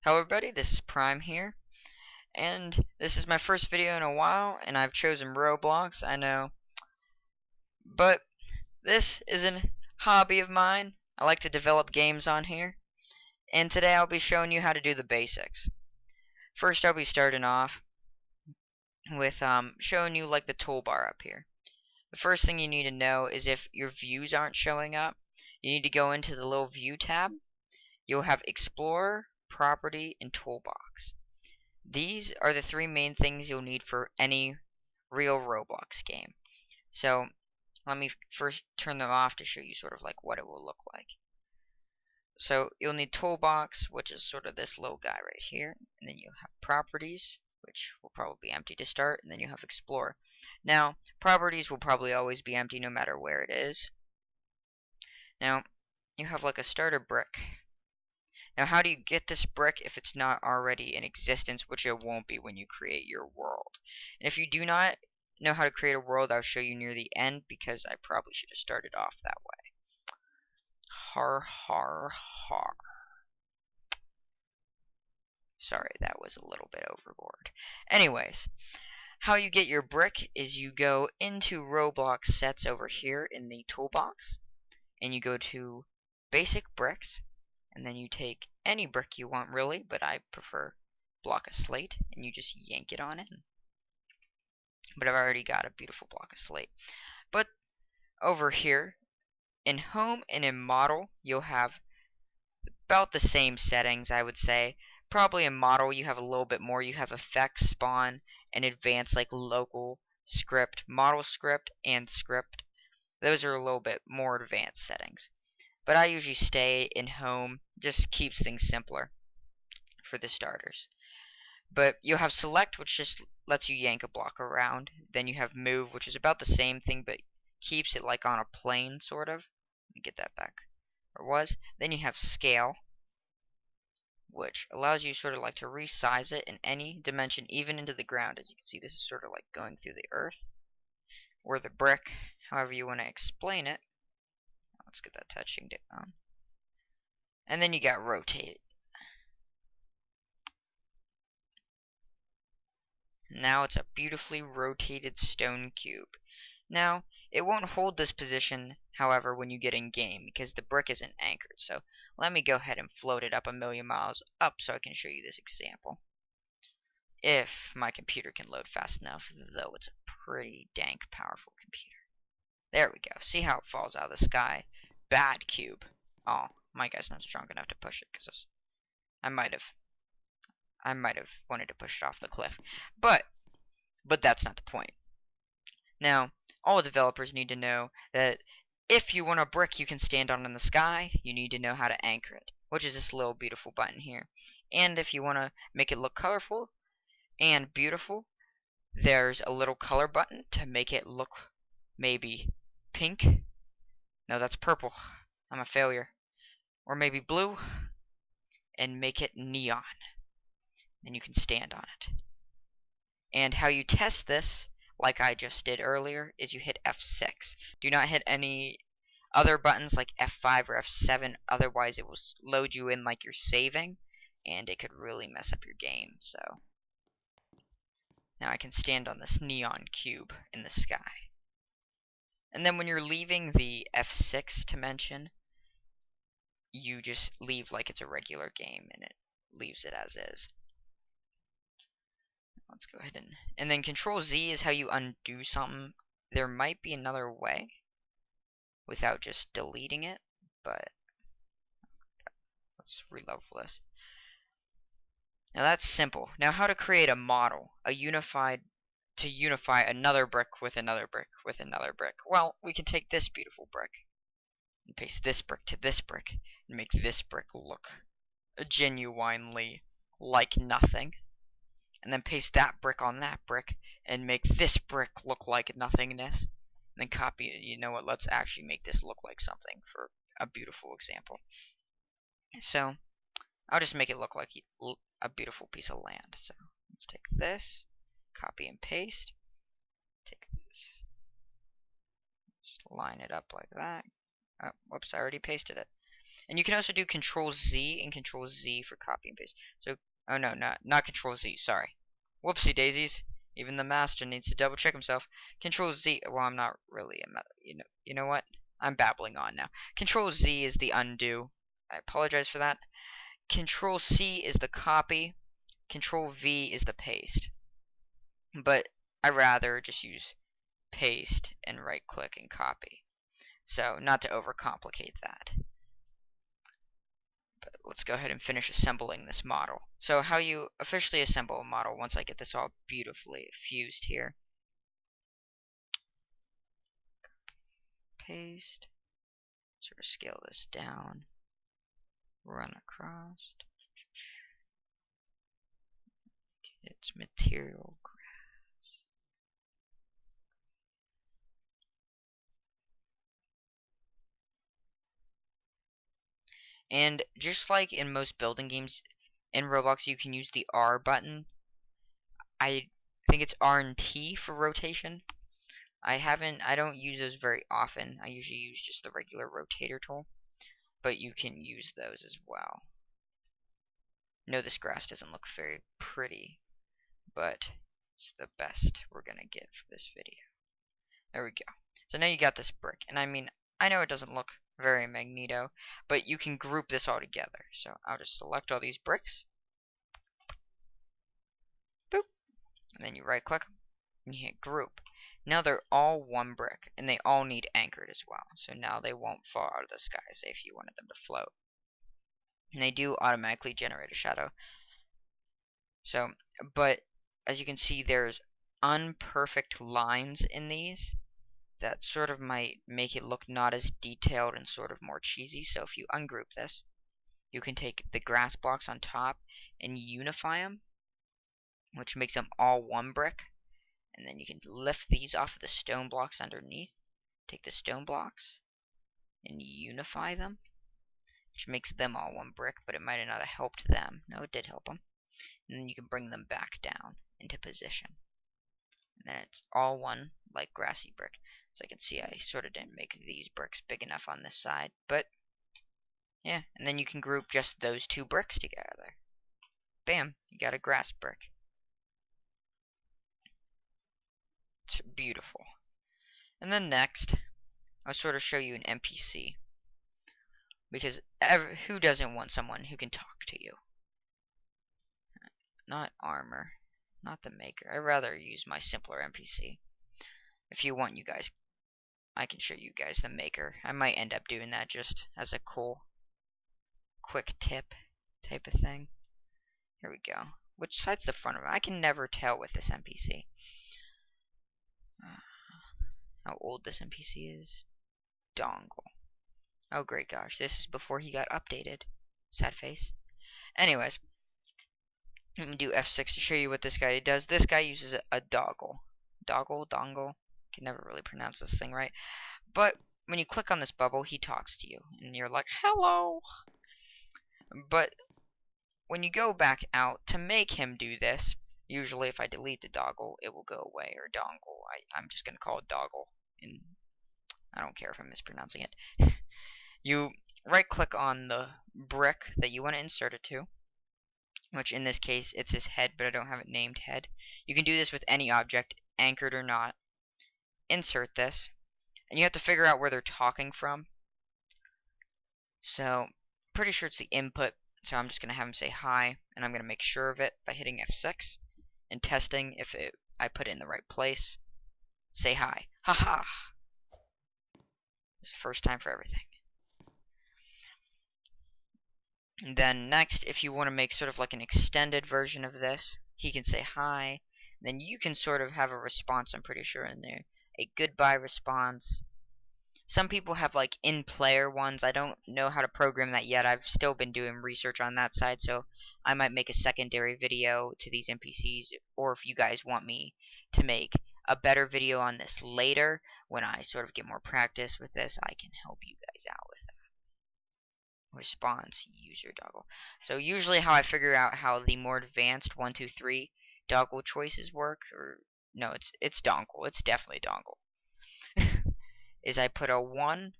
Hello everybody, this is Prime here, and this is my first video in a while, and I've chosen Roblox, I know, but this is a hobby of mine. I like to develop games on here, and today I'll be showing you how to do the basics. First I'll be starting off with showing you like the toolbar up here. The first thing you need to know is if your views aren't showing up, you need to go into the little view tab. You'll have Explorer, Property, and Toolbox. These are the three main things you'll need for any real Roblox game. So let me first turn them off to show you sort of like what it will look like. So you'll need Toolbox, which is sort of this little guy right here, and then you have Properties, which will probably be empty to start, and then you have Explorer. Now, Properties will probably always be empty no matter where it is. Now, you have like a starter brick. Now, how do you get this brick if it's not already in existence, which it won't be when you create your world? And if you do not know how to create a world, I'll show you near the end because I probably should have started off that way. Har, har, har. Sorry, that was a little bit overboard. Anyways, how you get your brick is you go into Roblox sets over here in the toolbox, and you go to basic bricks. And then you take any brick you want really, but I prefer block of slate, and you just yank it on in. But I've already got a beautiful block of slate. But over here, in home and in model, you'll have about the same settings, I would say. Probably in model you have a little bit more. You have effects, spawn, and advanced like local, script, model script, and script. Those are a little bit more advanced settings. But I usually stay in home, just keeps things simpler for the starters. But you'll have select, which just lets you yank a block around. Then you have move, which is about the same thing, but keeps it like on a plane, sort of. Let me get that back where it was. Then you have scale, which allows you sort of like to resize it in any dimension, even into the ground. As you can see, this is sort of like going through the earth, or the brick, however you want to explain it. Let's get that touching down. And then you got rotate. Now it's a beautifully rotated stone cube. Now, it won't hold this position, however, when you get in game, because the brick isn't anchored. So let me go ahead and float it up a million miles up so I can show you this example. If my computer can load fast enough, though it's a pretty dank powerful computer. There we go. See how it falls out of the sky? Bad cube. Oh, my guy's not strong enough to push it because I might have wanted to push it off the cliff. But that's not the point. Now, all developers need to know that if you want a brick you can stand on in the sky, you need to know how to anchor it, which is this little beautiful button here. And if you want to make it look colorful and beautiful, there's a little color button to make it look maybe pink. No, that's purple. I'm a failure. Or maybe blue. And make it neon. Then you can stand on it. And how you test this, like I just did earlier, is you hit F6. Do not hit any other buttons like F5 or F7, otherwise it will load you in like you're saving, and it could really mess up your game. So now I can stand on this neon cube in the sky. And then when you're leaving the F6 to mention, you just leave like it's a regular game, and it leaves it as is. Let's go ahead and then Control Z is how you undo something. There might be another way without just deleting it, but let's relevel this. Now that's simple. Now how to create a model, to unify another brick with another brick with another brick. Well, we can take this beautiful brick and paste this brick to this brick and make this brick look genuinely like nothing. And then paste that brick on that brick and make this brick look like nothingness. And then copy it. You know what? Let's actually make this look like something for a beautiful example. So I'll just make it look like a beautiful piece of land. So let's take this, copy and paste. Take this, just line it up like that. Oh, whoops, I already pasted it. And you can also do Control Z and Control Z for copy and paste. So, oh no, not Control Z, sorry. Whoopsie daisies. Even the master needs to double check himself. Control Z, well, I'm not really you know what? I'm babbling on now. Control Z is the undo. I apologize for that. Control C is the copy. Control V is the paste. But I rather just use paste and right click and copy. So, not to overcomplicate that. But let's go ahead and finish assembling this model. So how you officially assemble a model once I get this all beautifully fused here. Paste. Sort of scale this down. Run across. It's material grass. And just like in most building games in Roblox, you can use the R button. I think it's R and T for rotation. I don't use those very often. I usually use just the regular rotator tool, but you can use those as well. No, this grass doesn't look very pretty, but it's the best we're gonna get for this video. There we go. So now you got this brick, and I mean, I know it doesn't look very magneto, but you can group this all together. So I'll just select all these bricks, boop, and then you right click and you hit group. Now they're all one brick, and they all need anchored as well. So now they won't fall out of the sky, say if you wanted them to float. And they do automatically generate a shadow. So, but as you can see, there's unperfect lines in these that sort of might make it look not as detailed and sort of more cheesy. So if you ungroup this, you can take the grass blocks on top and unify them, which makes them all one brick. And then you can lift these off of the stone blocks underneath, take the stone blocks and unify them, which makes them all one brick, but it might not have helped them. No, it did help them. And then you can bring them back down into position. And then it's all one, like grassy brick. So I can see I sort of didn't make these bricks big enough on this side, but yeah. And then you can group just those two bricks together. Bam, you got a grass brick. It's beautiful. And then next, I'll sort of show you an NPC. Because who doesn't want someone who can talk to you? Not armor, not the maker. I'd rather use my simpler NPC. If you want, you guys, I can show you guys the maker. I might end up doing that just as a cool, quick tip type of thing. Here we go. Which side's the front of it? I can never tell with this NPC. How old this NPC is. Doggle. Oh great gosh, this is before he got updated. Sad face. Anyways, let me do F6 to show you what this guy does. This guy uses a doggle. Dongle. Can never really pronounce this thing right. But when you click on this bubble, he talks to you. And you're like, hello. But when you go back out to make him do this, usually if I delete the doggle, it will go away. Or dongle. I'm just going to call it doggle. And I don't care if I'm mispronouncing it. You right click on the brick that you want to insert it to, which in this case it's his head, but I don't have it named head. You can do this with any object, anchored or not. Insert this, and you have to figure out where they're talking from. So pretty sure it's the input, so I'm just going to have him say hi, and I'm going to make sure of it by hitting F6 and testing if I put it in the right place. Say hi. Haha. It's the first time for everything. And then next, if you want to make sort of like an extended version of this, he can say hi. Then you can sort of have a response, I'm pretty sure, in there. A goodbye response. Some people have like in-player ones. I don't know how to program that yet. I've still been doing research on that side, so I might make a secondary video to these NPCs, or if you guys want me to make a better video on this later, when I sort of get more practice with this, I can help you guys out with that. Response user doggle. So usually how I figure out how the more advanced 1, 2, 3 doggle choices work, or no, it's dongle. It's definitely dongle. Is I put a 1